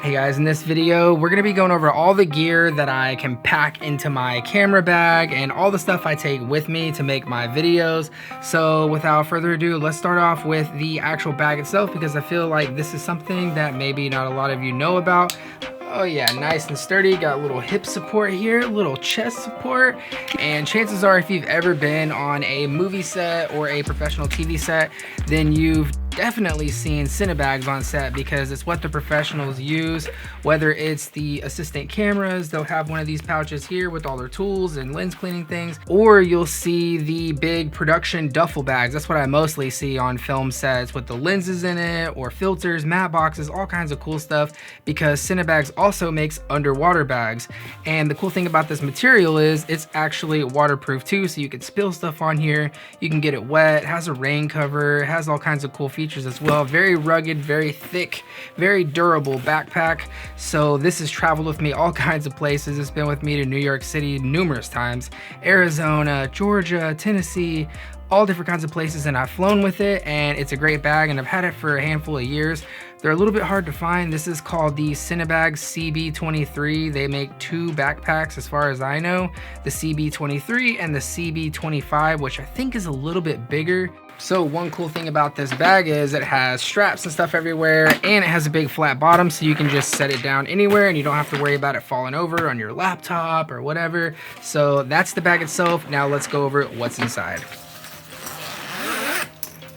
Hey guys, in this video, we're gonna be going over all the gear that I can pack into my camera bag and all the stuff I take with me to make my videos. So without further ado, let's start off with the actual bag itself because I feel like this is something that maybe not a lot of you know about. Oh yeah, nice and sturdy, got a little hip support here, a little chest support, and chances are if you've ever been on a movie set or a professional TV set, then you've definitely seen CineBags on set because it's what the professionals use. Whether it's the assistant cameras, they'll have one of these pouches here with all their tools and lens cleaning things, or you'll see the big production duffel bags. That's what I mostly see on film sets with the lenses in it, or filters, matte boxes, all kinds of cool stuff, because CineBags also makes underwater bags. And the cool thing about this material is it's actually waterproof too, so you can spill stuff on here, you can get it wet, it has a rain cover, it has all kinds of cool features as well. Very rugged, very thick, very durable backpack. So this has traveled with me all kinds of places. It's been with me to New York City numerous times, Arizona, Georgia, Tennessee, all different kinds of places, and I've flown with it, and it's a great bag, and I've had it for a handful of years. They're a little bit hard to find. This is called the CineBag CB23. They make two backpacks as far as I know, the CB23 and the CB25, which I think is a little bit bigger. So one cool thing about this bag is it has straps and stuff everywhere, and it has a big flat bottom, so you can just set it down anywhere and you don't have to worry about it falling over on your laptop or whatever. So that's the bag itself. Now let's go over what's inside.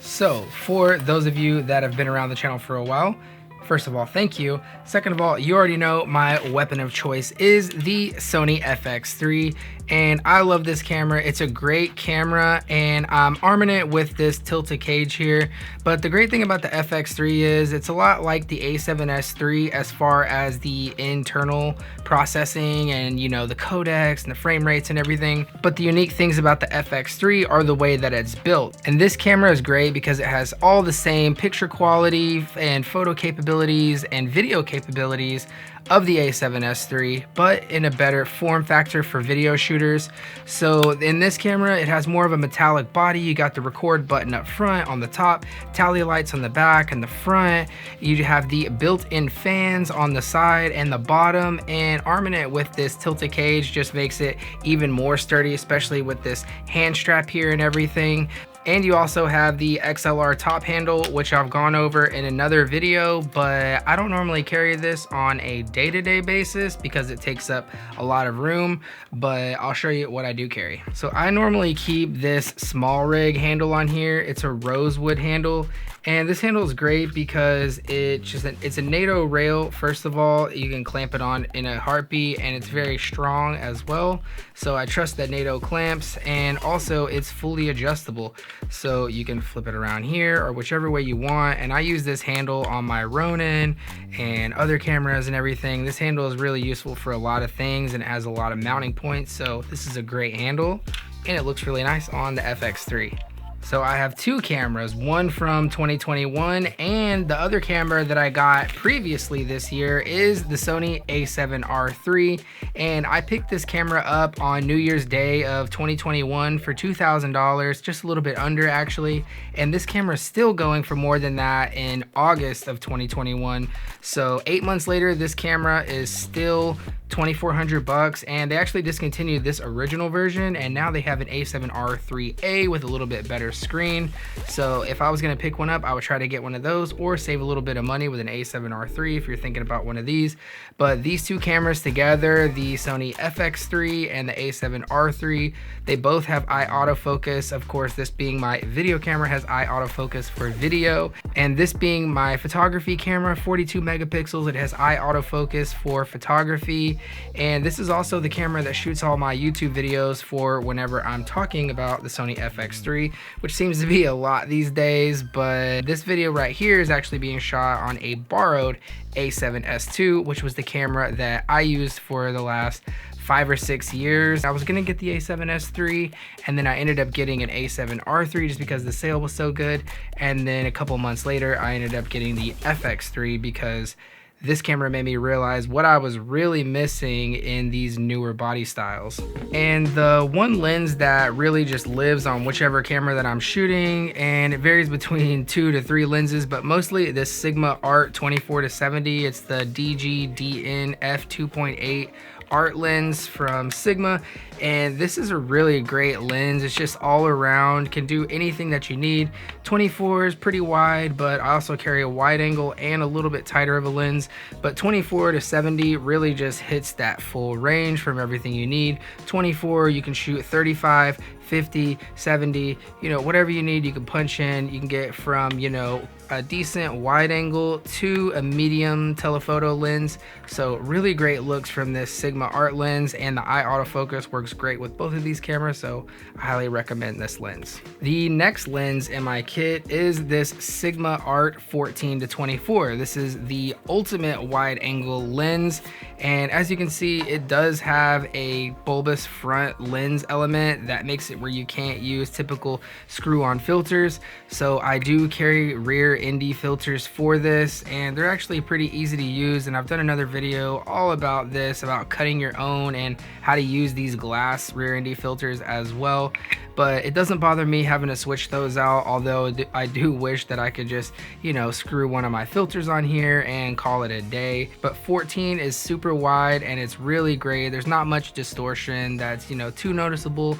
So for those of you that have been around the channel for a while, first of all, thank you. Second of all, you already know my weapon of choice is the Sony FX3, and I love this camera. It's a great camera, and I'm arming it with this tilted cage here. But the great thing about the FX3 is it's a lot like the A7S III as far as the internal processing and, you know, the codecs and the frame rates and everything. But the unique things about the FX3 are the way that it's built. And this camera is great because it has all the same picture quality and photo capabilities and video capabilities of the A7S III, but in a better form factor for video shooters. So in this camera, it has more of a metallic body. You got the record button up front on the top, tally lights on the back and the front. You have the built-in fans on the side and the bottom, and arming it with this tilted cage just makes it even more sturdy, especially with this hand strap here and everything. And you also have the XLR top handle, which I've gone over in another video, but I don't normally carry this on a day-to-day basis because it takes up a lot of room, but I'll show you what I do carry. So I normally keep this SmallRig handle on here. It's a Rosewood handle, and this handle is great because it's a NATO rail. First of all, you can clamp it on in a heartbeat, and it's very strong as well. So I trust that NATO clamps, and also it's fully adjustable. So you can flip it around here or whichever way you want. And I use this handle on my Ronin and other cameras and everything. This handle is really useful for a lot of things, and it has a lot of mounting points. So this is a great handle, and it looks really nice on the FX3. So I have two cameras, one from 2021, and the other camera that I got previously this year is the Sony A7R III. And I picked this camera up on New Year's Day of 2021 for $2,000, just a little bit under actually. And this camera is still going for more than that in August of 2021. So 8 months later, this camera is still $2,400, and they actually discontinued this original version, and now they have an A7R IIIA with a little bit better screen. So if I was gonna pick one up, I would try to get one of those or save a little bit of money with an A7R III if you're thinking about one of these. But these two cameras together, the Sony FX3 and the A7R III, they both have eye autofocus. Of course, this being my video camera has eye autofocus for video, and this being my photography camera, 42 megapixels, it has eye autofocus for photography. And this is also the camera that shoots all my YouTube videos for whenever I'm talking about the Sony FX3, which seems to be a lot these days. But this video right here is actually being shot on a borrowed A7S II, which was the camera that I used for the last 5 or 6 years. I was gonna get the A7S III, and then I ended up getting an A7R III just because the sale was so good. And then a couple months later, I ended up getting the FX3 because this camera made me realize what I was really missing in these newer body styles. And the one lens that really just lives on whichever camera that I'm shooting, and it varies between 2 to 3 lenses, but mostly this Sigma Art 24-70. It's the DG-DN f2.8 art lens from Sigma, and this is a really great lens. It's just all around, can do anything that you need. 24 is pretty wide, but I also carry a wide angle and a little bit tighter of a lens, but 24-70 really just hits that full range from everything you need. 24, you can shoot 35, 50, 70, you know, whatever you need, you can punch in. You can get from, you know, a decent wide angle to a medium telephoto lens. So really great looks from this Sigma Art lens, and the eye autofocus works great with both of these cameras, so I highly recommend this lens. The next lens in my kit is this Sigma Art 14-24. This is the ultimate wide angle lens, and as you can see, it does have a bulbous front lens element that makes it where you can't use typical screw-on filters. So I do carry rear ND filters for this, and they're actually pretty easy to use, and I've done another video all about this, about cutting your own and how to use these glass rear ND filters as well. But it doesn't bother me having to switch those out, although I do wish that I could just, you know, screw one of my filters on here and call it a day. But 14 is super wide and it's really great. There's not much distortion that's, you know, too noticeable.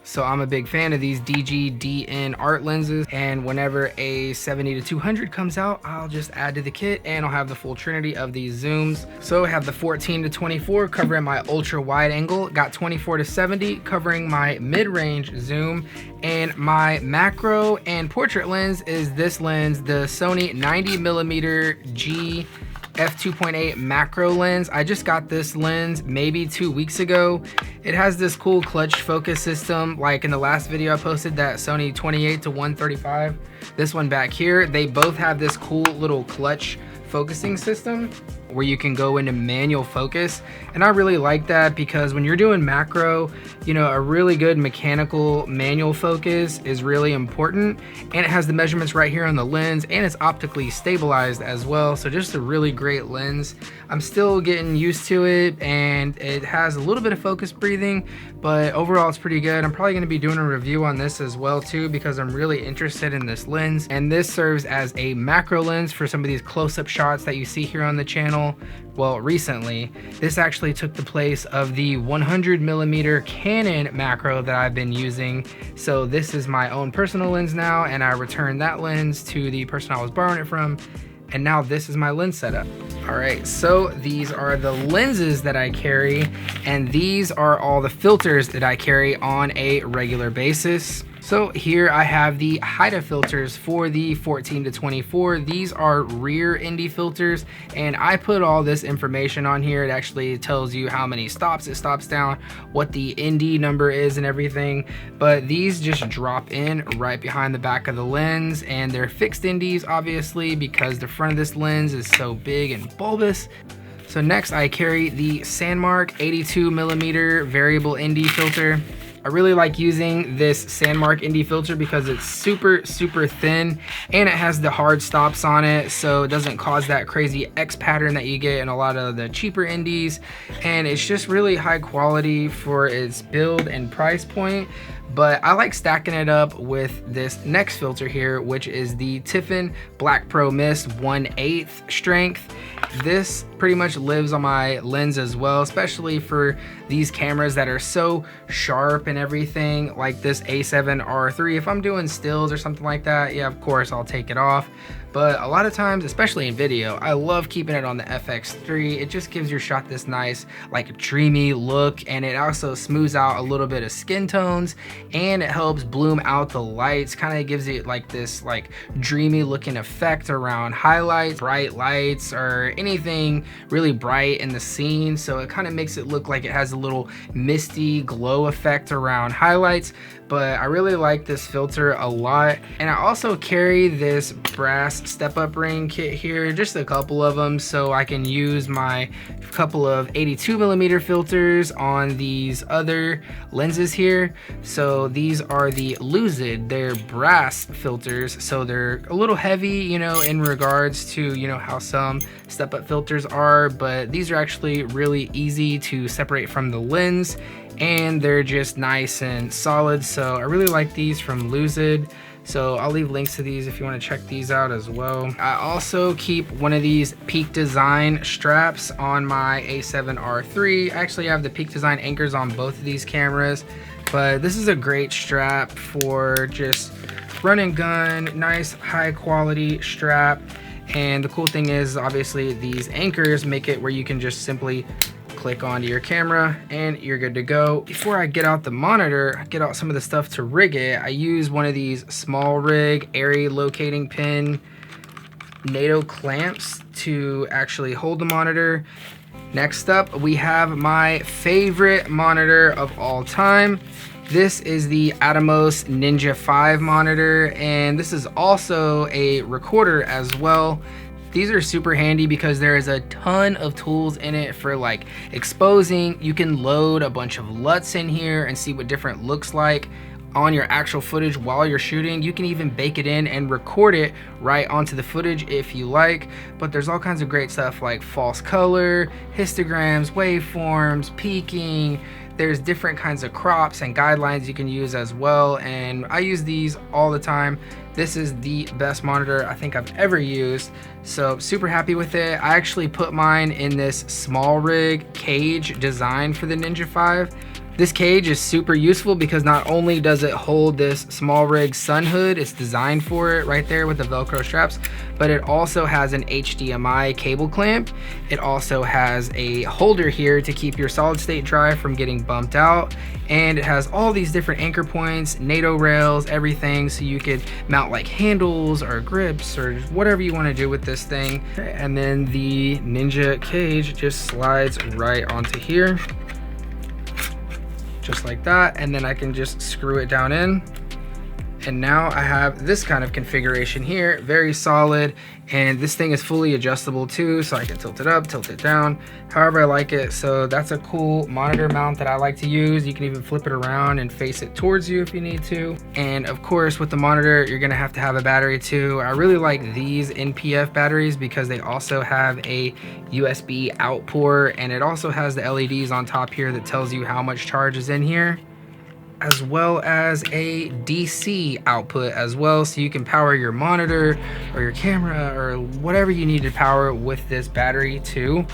So I'm a big fan of these DG-DN art lenses, and whenever a 70-200 comes out, I'll just add to the kit and I'll have the full trinity of these zooms. So I have the 14-24 covering my ultra wide angle, got 24-70 covering my mid-range zoom, and my macro and portrait lens is this lens, the Sony 90mm G f2.8 macro lens. I just got this lens maybe 2 weeks ago. It has this cool clutch focus system, like in the last video I posted, that Sony 28-135. This one back here, they both have this cool little clutch focusing system where you can go into manual focus, and I really like that because when you're doing macro, you know, a really good mechanical manual focus is really important, and it has the measurements right here on the lens, and it's optically stabilized as well. So just a really great lens. I'm still getting used to it, and it has a little bit of focus breathing, but overall it's pretty good. I'm probably going to be doing a review on this as well too, because I'm really interested in this lens, and this serves as a macro lens for some of these close-up shots that you see here on the channel. Well, recently this actually took the place of the 100mm Canon macro that I've been using. So this is my own personal lens now, and I returned that lens to the person I was borrowing it from, and now this is my lens setup. All right, so these are the lenses that I carry, and these are all the filters that I carry on a regular basis. So here I have the HIDA filters for the 14-24. These are rear ND filters, and I put all this information on here. It actually tells you how many stops it stops down, what the ND number is and everything. But these just drop in right behind the back of the lens, and they're fixed NDs obviously because the front of this lens is so big and bulbous. So next I carry the Sandmark 82mm variable ND filter. I really like using this Sandmark ND filter because it's super thin, and it has the hard stops on it, so it doesn't cause that crazy X pattern that you get in a lot of the cheaper NDs, and it's just really high quality for its build and price point. But I like stacking it up with this next filter here, which is the Tiffin Black Pro Mist 1/8 strength. This pretty much lives on my lens as well, especially for these cameras that are so sharp and everything, like this A7R3. If I'm doing stills or something like that, yeah, of course I'll take it off. But a lot of times, especially in video, I love keeping it on the FX3. It just gives your shot this nice, like, dreamy look, and it also smooths out a little bit of skin tones, and it helps bloom out the lights. Kind of gives it like this, like, dreamy looking effect around highlights, bright lights, or anything really bright in the scene. So it kind of makes it look like it has a little misty glow effect around highlights. But I really like this filter a lot. And I also carry this brass step-up ring kit here, just a couple of them, so I can use my couple of 82mm filters on these other lenses here. So these are the Lucid, they're brass filters, so they're a little heavy, you know, in regards to, you know, how some step-up filters are, but these are actually really easy to separate from the lens, and they're just nice and solid. So I really like these from Lucid. So I'll leave links to these if you want to check these out as well. I also keep one of these PeakDesign straps on my A7 III. I actually have the PeakDesign anchors on both of these cameras, but this is a great strap for just run and gun, nice high quality strap. And the cool thing is, obviously, these anchors make it where you can just simply click onto your camera and you're good to go. Before I get out the monitor, get out some of the stuff to rig it, I use one of these SmallRig area locating pin NATO clamps to actually hold the monitor. Next up, we have my favorite monitor of all time. This is the Atomos Ninja V monitor, and this is also a recorder as well. These are super handy because there is a ton of tools in it for like exposing. You can load a bunch of LUTs in here and see what different looks like on your actual footage while you're shooting. You can even bake it in and record it right onto the footage if you like. But there's all kinds of great stuff like false color, histograms, waveforms, peaking. There's different kinds of crops and guidelines you can use as well, and I use these all the time. This is the best monitor I think I've ever used, so super happy with it. I actually put mine in this SmallRig cage design for the Ninja V. This cage is super useful because not only does it hold this SmallRig sun hood, it's designed for it right there with the Velcro straps, but it also has an HDMI cable clamp. It also has a holder here to keep your solid state drive from getting bumped out, and it has all these different anchor points, NATO rails, everything, so you could mount like handles or grips or whatever you want to do with this thing. And then the Ninja cage just slides right onto here, just like that, and then I can just screw it down in. And now I have this kind of configuration here, very solid, and this thing is fully adjustable too, so I can tilt it up, tilt it down, however I like it. So that's a cool monitor mount that I like to use. You can even flip it around and face it towards you if you need to. And of course, with the monitor, you're gonna have to have a battery too. I really like these NPF batteries because they also have a USB out port, and it also has the LEDs on top here that tells you how much charge is in here, as well as a DC output as well, so you can power your monitor or your camera or whatever you need to power with this battery too.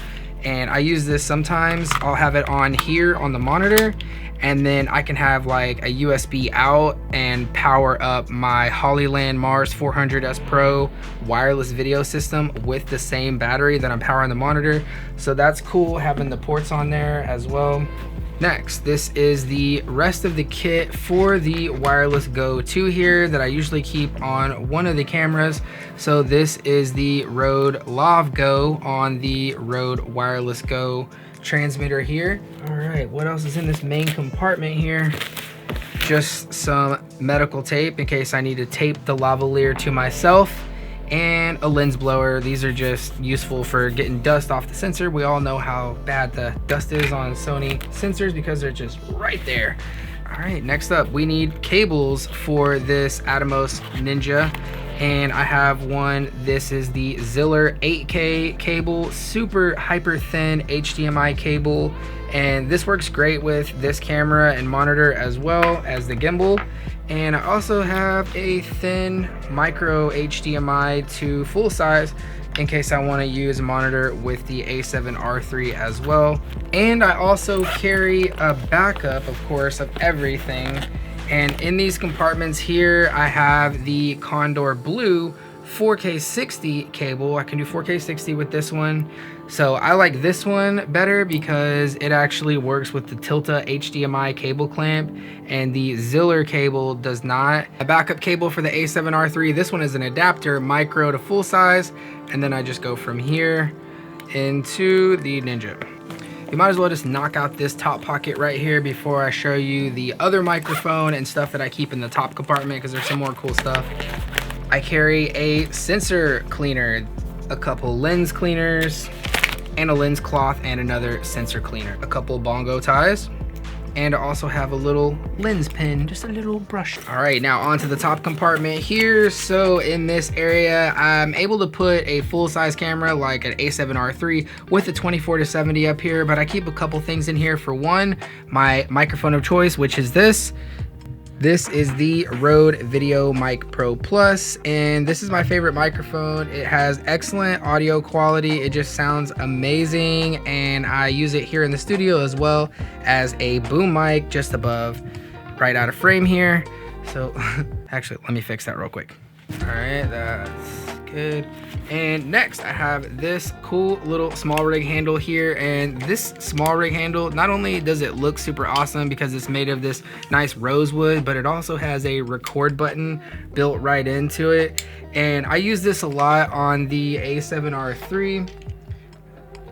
And I use this sometimes. I'll have it on here on the monitor, and then I can have like a USB out and power up my Hollyland Mars 400S Pro wireless video system with the same battery that I'm powering the monitor. So that's cool having the ports on there as well. Next, this is the rest of the kit for the Wireless Go 2 here that I usually keep on one of the cameras. So this is the Rode Lav Go on the Rode Wireless Go transmitter here. All right, what else is in this main compartment here? Just some medical tape in case I need to tape the lavalier to myself, and a lens blower. These are just useful for getting dust off the sensor. We all know how bad the dust is on Sony sensors because they're just right there. All right, next up, we need cables for this Atomos Ninja, and I have one. This is the Ziller 8K cable, super hyper thin HDMI cable, and this works great with this camera and monitor as well as the gimbal. And I also have a thin micro HDMI to full size in case I want to use a monitor with the A7 III as well. And I also carry a backup, of course, of everything. And in these compartments here, I have the Condor Blue 4K 60 cable. I can do 4K 60 with this one. So I like this one better because it actually works with the Tilta HDMI cable clamp, and the Ziller cable does not. A backup cable for the A7 III, this one is an adapter, micro to full size, and then I just go from here into the Ninja. You might as well just knock out this top pocket right here before I show you the other microphone and stuff that I keep in the top compartment, because there's some more cool stuff. I carry a sensor cleaner, a couple lens cleaners, and a lens cloth and another sensor cleaner, a couple bongo ties, and I also have a little lens pen, just a little brush. All right, now onto the top compartment here. So in this area, I'm able to put a full-size camera like an A7R III with a 24-70 up here, but I keep a couple things in here. For one, my microphone of choice, which is this. This is the Rode VideoMic Pro Plus, and this is my favorite microphone. It has excellent audio quality. It just sounds amazing, and I use it here in the studio as well as a boom mic just above, right out of frame here. So actually, let me fix that real quick. All right, that's good. And next I have this cool little SmallRig handle here, and this SmallRig handle, not only does it look super awesome because it's made of this nice rosewood, but it also has a record button built right into it. And I use this a lot on the A7R III.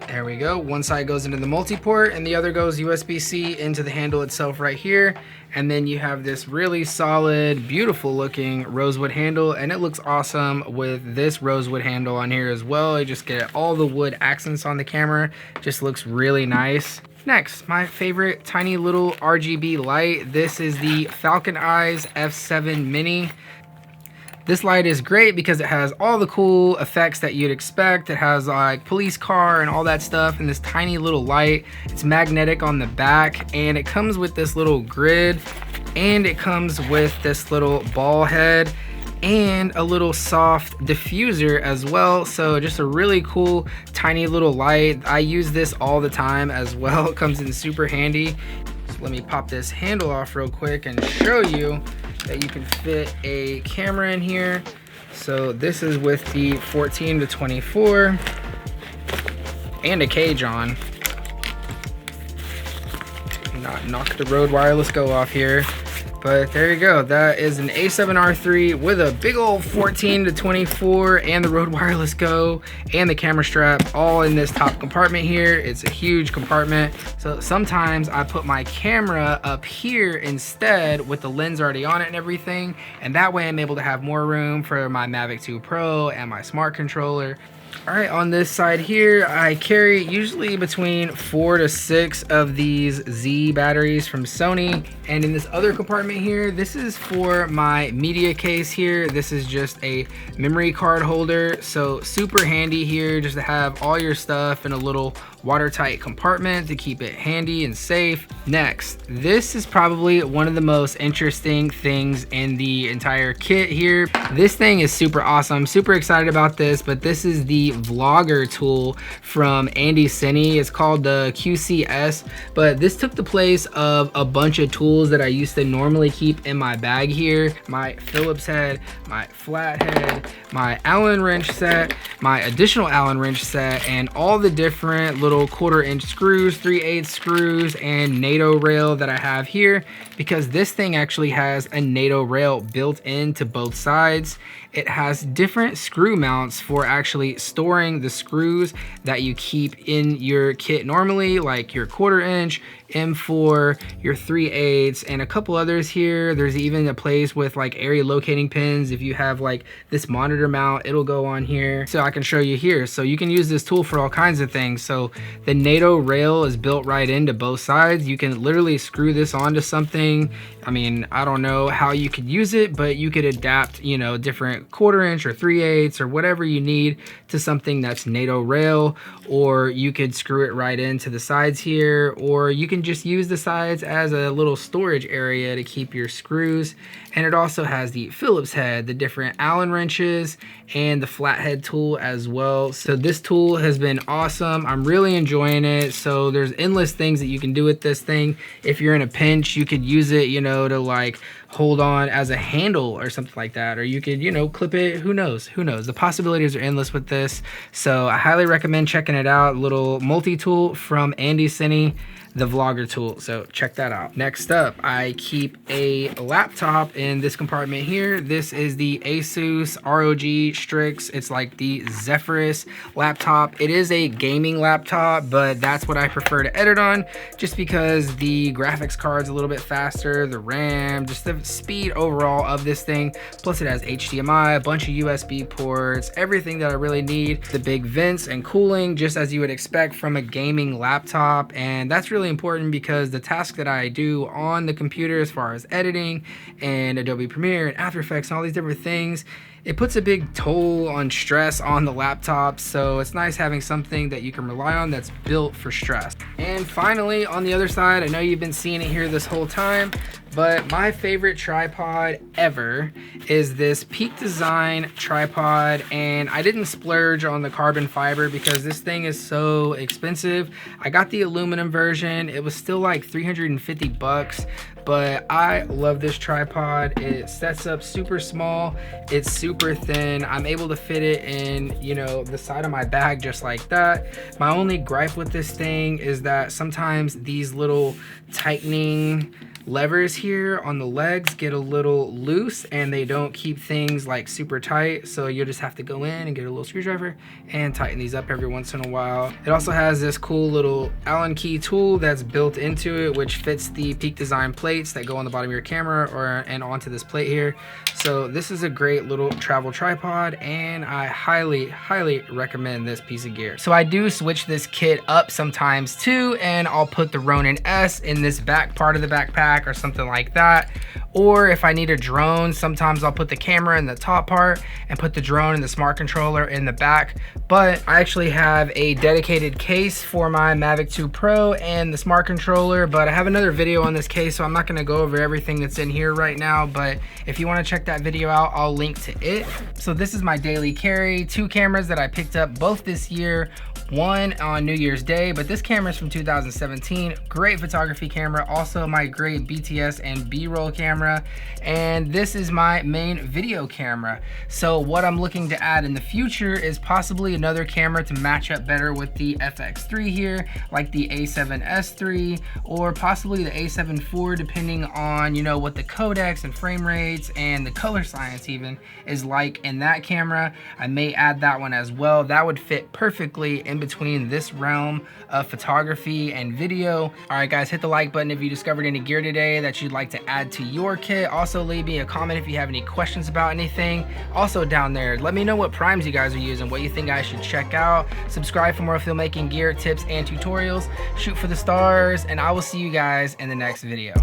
There we go. One side goes into the multi-port and the other goes USB-C into the handle itself right here. And then you have this really solid, beautiful looking rosewood handle, and it looks awesome with this rosewood handle on here as well. You just get all the wood accents on the camera. Just looks really nice. Next, my favorite tiny little RGB light. This is the FalconEyes F7 Mini. This light is great because it has all the cool effects that you'd expect. It has like police car and all that stuff in this tiny little light. It's magnetic on the back, and it comes with this little grid, and it comes with this little ball head and a little soft diffuser as well. So just a really cool tiny little light. I use this all the time as well. It comes in super handy. So let me pop this handle off real quick and show you that you can fit a camera in here. So this is with the 14-24 and a cage on. Not knock the Rode wireless go off here, but there you go. That is an A7R III with a big old 14-24 and the Rode wireless go and the camera strap all in this top compartment here. It's a huge compartment. So sometimes I put my camera up here instead with the lens already on it and everything, and that way I'm able to have more room for my Mavic 2 Pro and my smart controller. All right, on this side here, I carry usually between 4 to 6 of these Z batteries from Sony. And in this other compartment here, this is for my media case here. This is just a memory card holder. So super handy here just to have all your stuff in a little watertight compartment to keep it handy and safe. Next, this is probably one of the most interesting things in the entire kit here. This thing is super awesome. Super excited about this, but this is the vlogger tool from Cine. It's called the QCS, but this took the place of a bunch of tools that I used to normally keep in my bag here. My Phillips head, my flat head, my Allen wrench set, my additional Allen wrench set, and all the different little 1/4 inch screws, 3/8 screws, and NATO rail that I have here, because this thing actually has a NATO rail built into both sides. It has different screw mounts for actually storing the screws that you keep in your kit normally, like your 1/4 inch, M4, your 3/8, and a couple others here. There's even a place with like area locating pins. If you have like this monitor mount, it'll go on here. So I can show you here. So you can use this tool for all kinds of things. So the NATO rail is built right into both sides. You can literally screw this onto something. I mean, I don't know how you could use it, but you could adapt, you know, different 1/4 inch or 3/8 or whatever you need to something that's NATO rail, or you could screw it right into the sides here, or you can just use the sides as a little storage area to keep your screws. And it also has the Phillips head, the different Allen wrenches, and the flathead tool as well. So this tool has been awesome. I'm really enjoying it. So there's endless things that you can do with this thing. If you're in a pinch, you could use it, you know, to like hold on as a handle or something like that, or you could, you know, clip it. Who knows? The possibilities are endless with this. So I highly recommend checking it out. Little multi-tool from Cine, the vlog vlogger tool, so check that out. Next up, I keep a laptop in this compartment here. This is the Asus ROG Strix. It's like the Zephyrus laptop. It is a gaming laptop, but that's what I prefer to edit on, just because the graphics card's a little bit faster, the RAM, just the speed overall of this thing. Plus it has HDMI, a bunch of USB ports, everything that I really need. The big vents and cooling, just as you would expect from a gaming laptop. And that's really important because the task that I do on the computer as far as editing and Adobe Premiere and After Effects and all these different things, it puts a big toll on stress on the laptop, so it's nice having something that you can rely on that's built for stress. And finally, on the other side, I know you've been seeing it here this whole time, but my favorite tripod ever is this PeakDesign tripod, and I didn't splurge on the carbon fiber because this thing is so expensive. I got the aluminum version. It was still like 350 bucks, but I love this tripod. It sets up super small. It's super thin. I'm able to fit it in, you know, the side of my bag just like that. My only gripe with this thing is that sometimes these little tightening levers here on the legs get a little loose and they don't keep things like super tight, so you'll just have to go in and get a little screwdriver and tighten these up every once in a while. It also has this cool little Allen key tool that's built into it, which fits the PeakDesign plates that go on the bottom of your camera and onto this plate here. So this is a great little travel tripod, and I highly recommend this piece of gear. So I do switch this kit up sometimes too, and I'll put the Ronin S in this back part of the backpack or something like that. Or if I need a drone, sometimes I'll put the camera in the top part and put the drone and the smart controller in the back. But I actually have a dedicated case for my Mavic 2 Pro and the smart controller, but I have another video on this case, so I'm not going to go over everything that's in here right now, but if you want to check that video out, I'll link to it. So this is my daily carry, 2 cameras that I picked up both this year, one on New Year's Day, but this camera is from 2017. Great photography camera, also my great BTS and B-roll camera, and this is my main video camera. So what I'm looking to add in the future is possibly another camera to match up better with the FX3 here, like the A7S3 or possibly the A7 IV, depending on, you know, what the codecs and frame rates and the color science even is like in that camera. I may add that one as well. That would fit perfectly in between this realm of photography and video. All right guys, hit the like button if you discovered any gear today that you'd like to add to your kit. Also leave me a comment if you have any questions about anything. Also down there, let me know what primes you guys are using, what you think I should check out. Subscribe for more filmmaking gear tips and tutorials. Shoot for the stars, and I will see you guys in the next video.